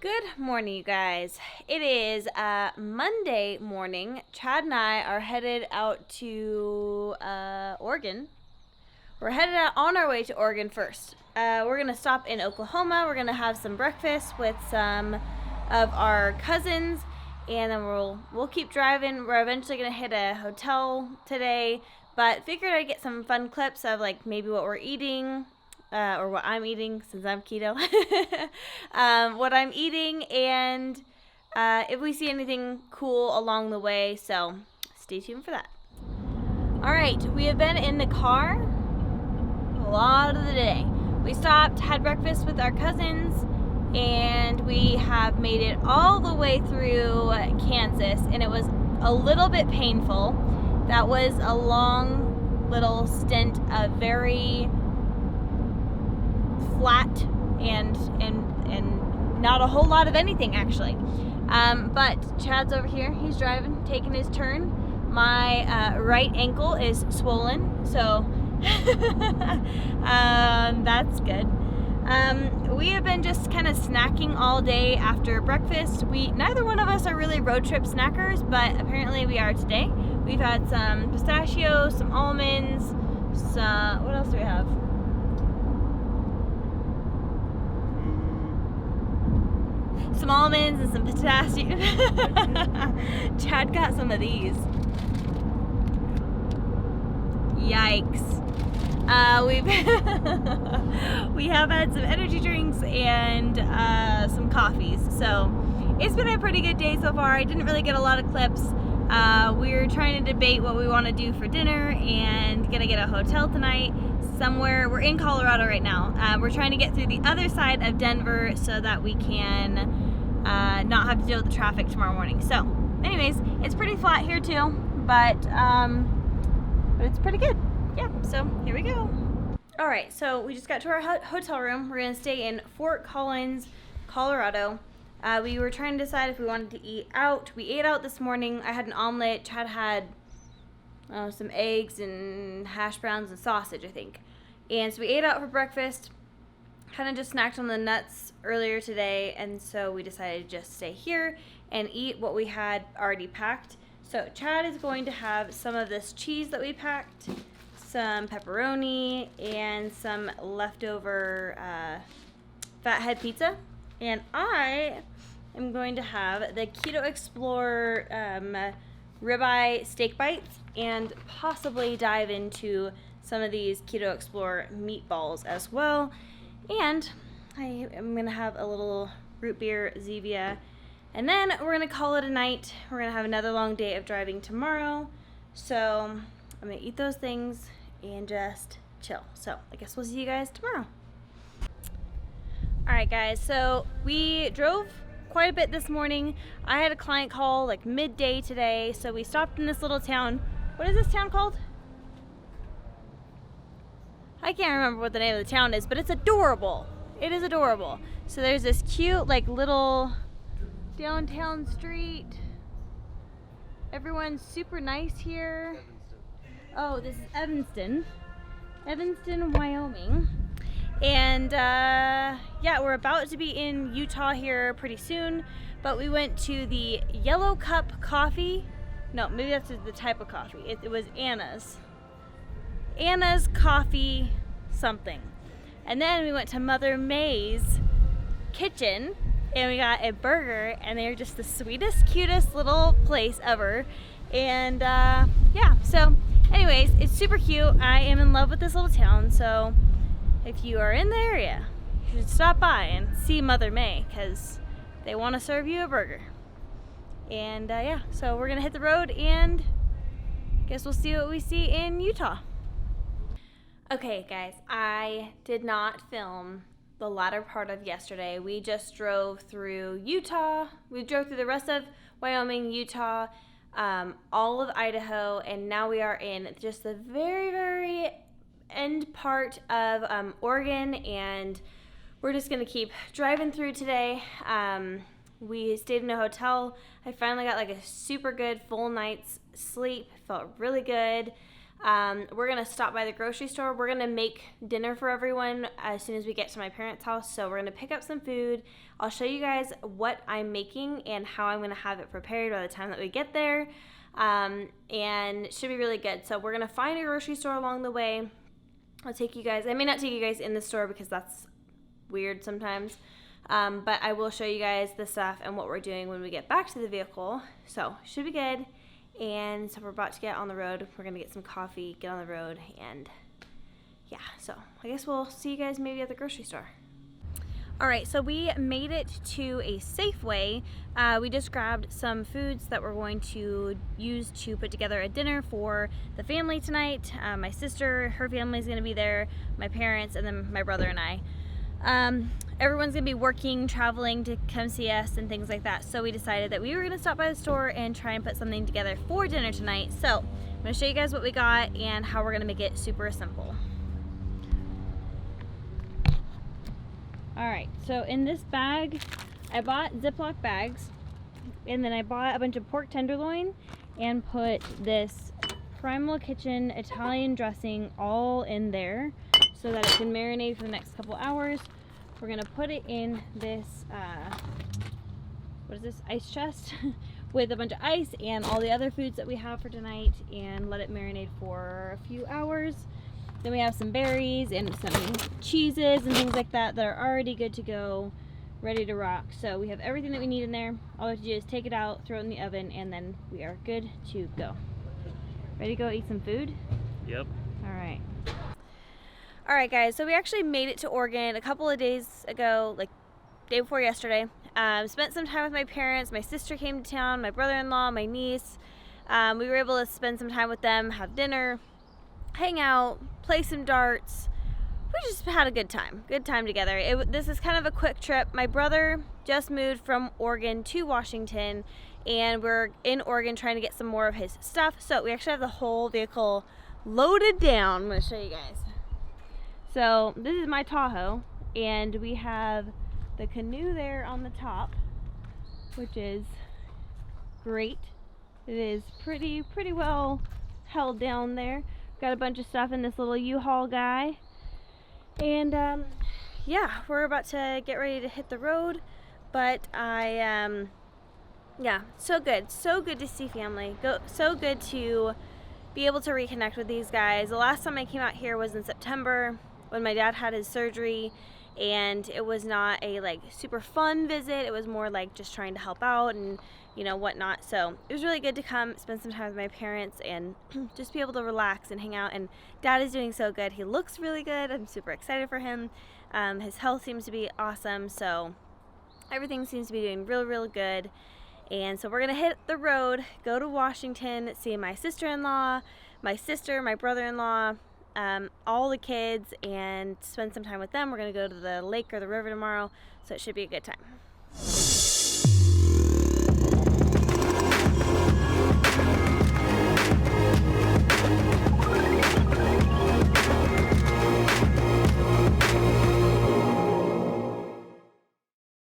Good morning, you guys. It is Monday morning. Chad and I are headed out to Oregon. We're headed out on our way to Oregon first. We're going to stop in Oklahoma. We're going to have some breakfast with some of our cousins, and then we'll keep driving. We're eventually going to hit a hotel today, but figured I'd get some fun clips of like maybe what we're eating. Or what I'm eating since I'm keto, what I'm eating, and if we see anything cool along the way, so stay tuned for that. Alright, we have been in the car a lot of the day. We stopped, had breakfast with our cousins, and we have made it all the way through Kansas, and it was a little bit painful. That was a long little stint of very flat and not a whole lot of anything actually, but Chad's over here, he's driving, taking his turn. My right ankle is swollen, so that's good. We have been just kind of snacking all day after breakfast. Neither one of us are really road trip snackers, but apparently we are today. We've had some pistachios, some almonds, what else do we have? Some almonds and some pistachio. Chad got some of these. Yikes. We have had some energy drinks and some coffees. So it's been a pretty good day so far. I didn't really get a lot of clips. We're trying to debate what we want to do for dinner and gonna get a hotel tonight somewhere. We're in Colorado right now. We're trying to get through the other side of Denver so that we can not have to deal with the traffic tomorrow morning. So anyways, it's pretty flat here too, but it's pretty good. Yeah, so here we go. All right, so we just got to our hotel room. We're gonna stay in Fort Collins, Colorado. We were trying to decide if we wanted to eat out. We ate out this morning. I had an omelet. Chad had some eggs and hash browns and sausage, I think. And so we ate out for breakfast. Kind of just snacked on the nuts earlier today, and so we decided to just stay here and eat what we had already packed. So Chad is going to have some of this cheese that we packed, some pepperoni, and some leftover fathead pizza. And I am going to have the Keto Explorer ribeye steak bites and possibly dive into some of these Keto Explorer meatballs as well. And I am going to have a little root beer Zevia. And then we're going to call it a night. We're going to have another long day of driving tomorrow. So I'm going to eat those things and just chill. So I guess we'll see you guys tomorrow. Alright guys, so we drove quite a bit this morning. I had a client call like midday today, so we stopped in this little town. What is this town called? I can't remember what the name of the town is, but it's adorable. It is adorable. So there's this cute like little downtown street. Everyone's super nice here. Oh, this is Evanston, Wyoming. And yeah, we're about to be in Utah here pretty soon, but we went to the Yellow Cup Coffee. No, maybe that's the type of coffee. It was Anna's Coffee something. And then we went to Mother May's kitchen and we got a burger, and they're just the sweetest, cutest little place ever. And yeah, so anyways, it's super cute. I am in love with this little town, so if you are in the area, you should stop by and see Mother May because they want to serve you a burger. And yeah, so we're gonna hit the road and guess we'll see what we see in Utah. Okay guys, I did not film the latter part of yesterday. We just drove through Utah. We drove through the rest of Wyoming, Utah, all of Idaho, and now we are in just the very, very end part of Oregon, and we're just gonna keep driving through today. We stayed in a hotel. I finally got like a super good full night's sleep. Felt really good. We're gonna stop by the grocery store. We're gonna make dinner for everyone as soon as we get to my parents' house. So we're gonna pick up some food. I'll show you guys what I'm making and how I'm gonna have it prepared by the time that we get there. And it should be really good. So we're gonna find a grocery store along the way. I'll take you guys, I may not take you guys in the store because that's weird sometimes. But I will show you guys the stuff and what we're doing when we get back to the vehicle. So should be good. And so we're about to get on the road. We're gonna get some coffee, get on the road, and yeah, so I guess we'll see you guys maybe at the grocery store. All right, so we made it to a Safeway. We just grabbed some foods that we're going to use to put together a dinner for the family tonight. My sister, her family's gonna be there, my parents, and then my brother and I. Everyone's gonna be working, traveling to come see us and things like that. So we decided that we were gonna stop by the store and try and put something together for dinner tonight. So I'm gonna show you guys what we got and how we're gonna make it super simple. All right, so in this bag, I bought Ziploc bags, and then I bought a bunch of pork tenderloin and put this Primal Kitchen Italian dressing all in there so that it can marinate for the next couple hours. We're gonna put it in this, what is this, ice chest with a bunch of ice and all the other foods that we have for tonight and let it marinate for a few hours. Then we have some berries and some cheeses and things like that that are already good to go, ready to rock. So we have everything that we need in there. All we have to do is take it out, throw it in the oven, and then we are good to go. Ready to go eat some food? Yep. All right. All right, guys, so we actually made it to Oregon a couple of days ago, like day before yesterday. Spent some time with my parents. My sister came to town, my brother-in-law, my niece. We were able to spend some time with them, have dinner, hang out, play some darts. We just had a good time together. This is kind of a quick trip. My brother just moved from Oregon to Washington, and we're in Oregon trying to get some more of his stuff. So we actually have the whole vehicle loaded down. I'm gonna show you guys. So this is my Tahoe, and we have the canoe there on the top, which is great. It is pretty well held down there. Got a bunch of stuff in this little U-Haul guy. And yeah, we're about to get ready to hit the road, but yeah, so good to see family. So good to be able to reconnect with these guys. The last time I came out here was in September when my dad had his surgery, and it was not a like super fun visit. It was more like just trying to help out and whatnot. So it was really good to come spend some time with my parents and just be able to relax and hang out. And Dad is doing so good. He looks really good. I'm super excited for him. His health seems to be awesome, so everything seems to be doing real good. And so we're gonna hit the road, go to Washington, see my sister-in-law, my sister, my brother-in-law, all the kids, and spend some time with them. We're gonna go to the lake or the river tomorrow, so it should be a good time.